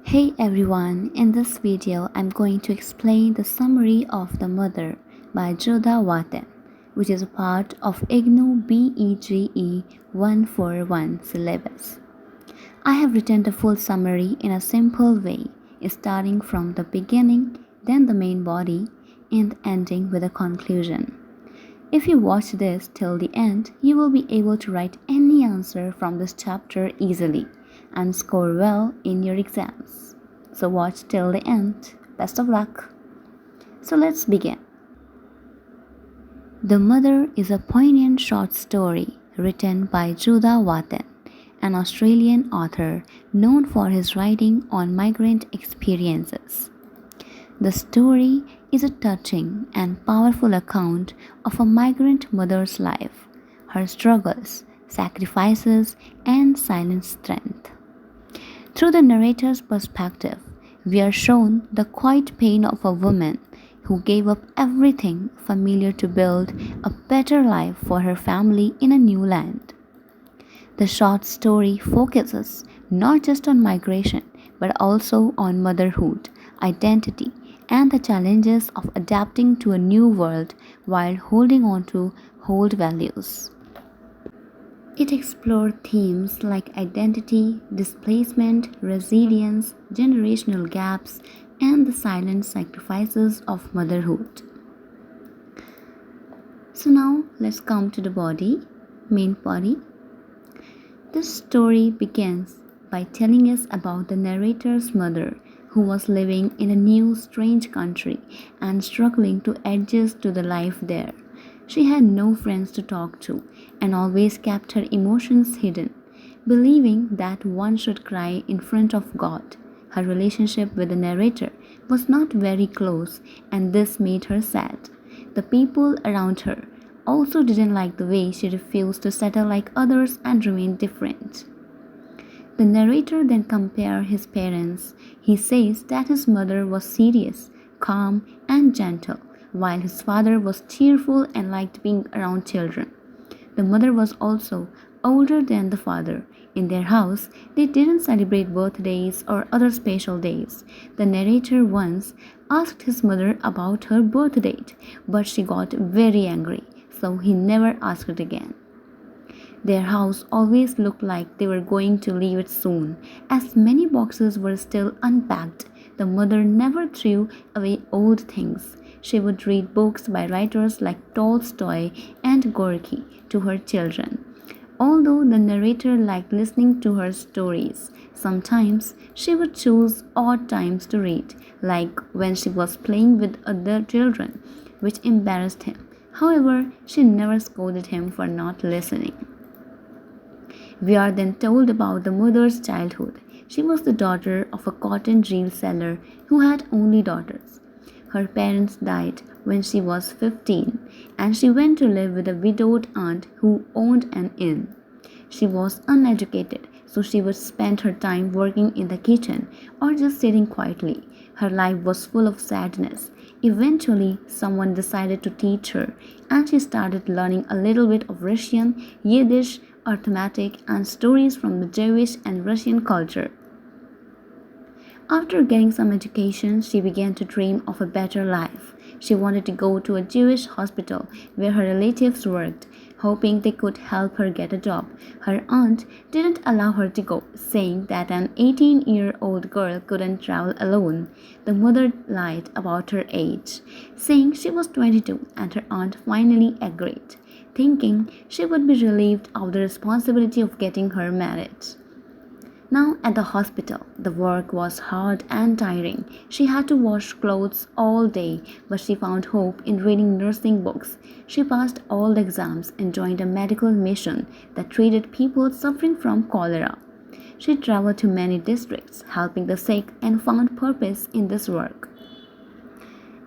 Hey everyone, in this video I'm going to explain the summary of The Mother by Waten, which is a part of IGNOU BEGE 141 syllabus. I have written the full summary in a simple way, starting from the beginning, then the main body, and ending with a conclusion. If you watch this till the end, you will be able to write any answer from this chapter easily and score well in your exams. So watch till the end. Best of luck. So let's begin. The Mother is a poignant short story written by Waten, an Australian author known for his writing on migrant experiences. The story is a touching and powerful account of a migrant mother's life, her struggles, sacrifices, and silent strength. Through the narrator's perspective, we are shown the quiet pain of a woman who gave up everything familiar to build a better life for her family in a new land. The short story focuses not just on migration but also on motherhood, identity, and the challenges of adapting to a new world while holding on to old values. It explored themes like identity, displacement, resilience, generational gaps, and the silent sacrifices of motherhood. So now let's come to the main body. This story begins by telling us about the narrator's mother who was living in a new, strange country and struggling to adjust to the life there. She had no friends to talk to and always kept her emotions hidden, believing that one should cry in front of God. Her relationship with the narrator was not very close, and this made her sad. The people around her also didn't like the way she refused to settle like others and remain different. The narrator then compares his parents. He says that his mother was serious, calm, and gentle, while his father was cheerful and liked being around children. The mother was also older than the father. In their house, they didn't celebrate birthdays or other special days. The narrator once asked his mother about her birth date, but she got very angry, so he never asked it again. Their house always looked like they were going to leave it soon, as many boxes were still unpacked. The mother never threw away old things. She would read books by writers like Tolstoy and Gorky to her children. Although the narrator liked listening to her stories, sometimes she would choose odd times to read, like when she was playing with other children, which embarrassed him. However, she never scolded him for not listening. We are then told about the mother's childhood. She was the daughter of a cotton reel seller who had only daughters. Her parents died when she was 15, and she went to live with a widowed aunt who owned an inn. She was uneducated, so she would spend her time working in the kitchen or just sitting quietly. Her life was full of sadness. Eventually, someone decided to teach her, and she started learning a little bit of Russian, Yiddish, arithmetic, and stories from the Jewish and Russian culture. After getting some education, she began to dream of a better life. She wanted to go to a Jewish hospital where her relatives worked, hoping they could help her get a job. Her aunt didn't allow her to go, saying that an 18-year-old girl couldn't travel alone. The mother lied about her age, saying she was 22, and her aunt finally agreed, thinking she would be relieved of the responsibility of getting her married. Now at the hospital, the work was hard and tiring. She had to wash clothes all day, but she found hope in reading nursing books. She passed all the exams and joined a medical mission that treated people suffering from cholera. She traveled to many districts, helping the sick, and found purpose in this work.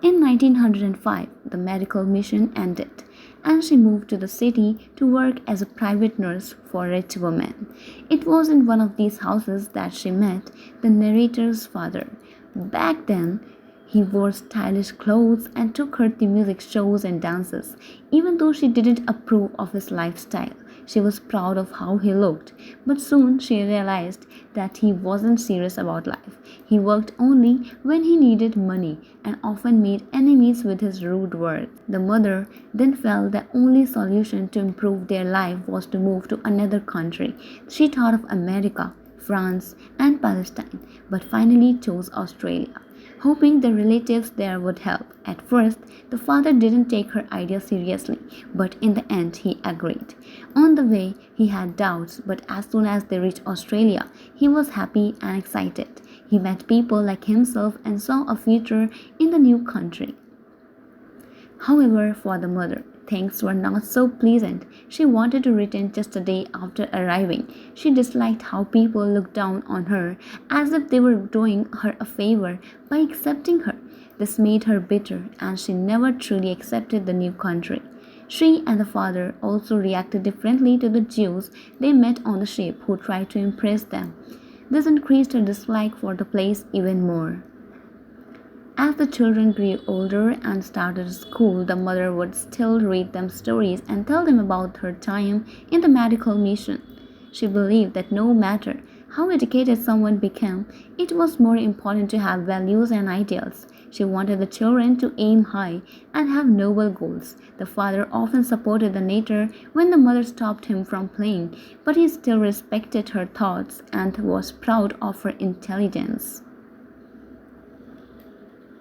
In 1905, the medical mission ended, and she moved to the city to work as a private nurse for rich women. It was in one of these houses that she met the narrator's father. Back then, he wore stylish clothes and took her to music shows and dances, even though she didn't approve of his lifestyle. She was proud of how he looked, but soon she realized that he wasn't serious about life. He worked only when he needed money and often made enemies with his rude words. The mother then felt the only solution to improve their life was to move to another country. She thought of America, France, and Palestine, but finally chose Australia, hoping the relatives there would help. At first, the father didn't take her idea seriously, but in the end, he agreed. On the way, he had doubts, but as soon as they reached Australia, he was happy and excited. He met people like himself and saw a future in the new country. However, for the mother, things were not so pleasant. She wanted to return just a day after arriving. She disliked how people looked down on her as if they were doing her a favor by accepting her. This made her bitter and she never truly accepted the new country. She and the father also reacted differently to the Jews they met on the ship who tried to impress them. This increased her dislike for the place even more. As the children grew older and started school, the mother would still read them stories and tell them about her time in the medical mission. She believed that no matter how educated someone became, it was more important to have values and ideals. She wanted the children to aim high and have noble goals. The father often supported the narrator when the mother stopped him from playing, but he still respected her thoughts and was proud of her intelligence.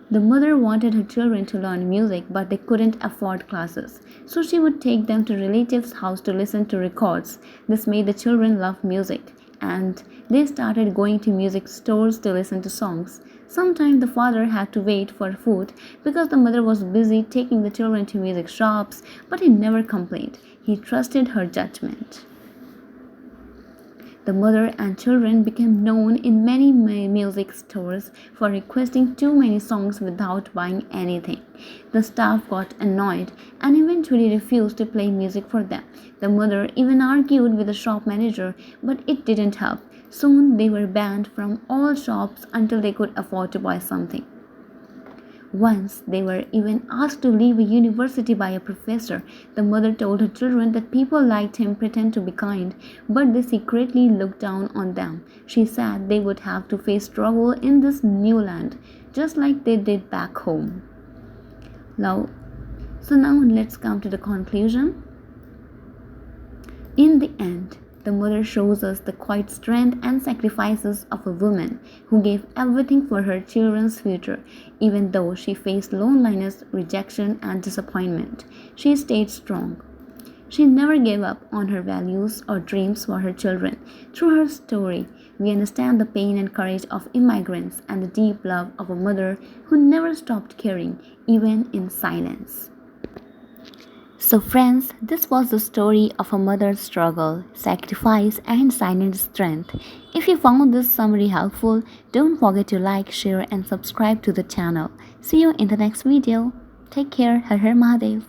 The mother wanted her children to learn music, but they couldn't afford classes, so she would take them to relatives' house to listen to records. This made the children love music, and they started going to music stores to listen to songs. Sometimes the father had to wait for food because the mother was busy taking the children to music shops, but he never complained. He trusted her judgment. The mother and children became known in many music stores for requesting too many songs without buying anything. The staff got annoyed and eventually refused to play music for them. The mother even argued with the shop manager, but it didn't help. Soon they were banned from all shops until they could afford to buy something. Once they were even asked to leave a university by a professor. The mother told her children that people liked him pretend to be kind, but they secretly looked down on them. She said they would have to face struggle in this new land, just like they did back home. Now let's come to the conclusion. In the end, the mother shows us the quiet strength and sacrifices of a woman who gave everything for her children's future. Even though she faced loneliness, rejection, and disappointment, she stayed strong. She never gave up on her values or dreams for her children. Through her story, we understand the pain and courage of immigrants and the deep love of a mother who never stopped caring, even in silence. So friends, this was the story of a mother's struggle, sacrifice and silent strength. If you found this summary helpful, don't forget to like, share and subscribe to the channel. See you in the next video. Take care. Har Har Mahadev.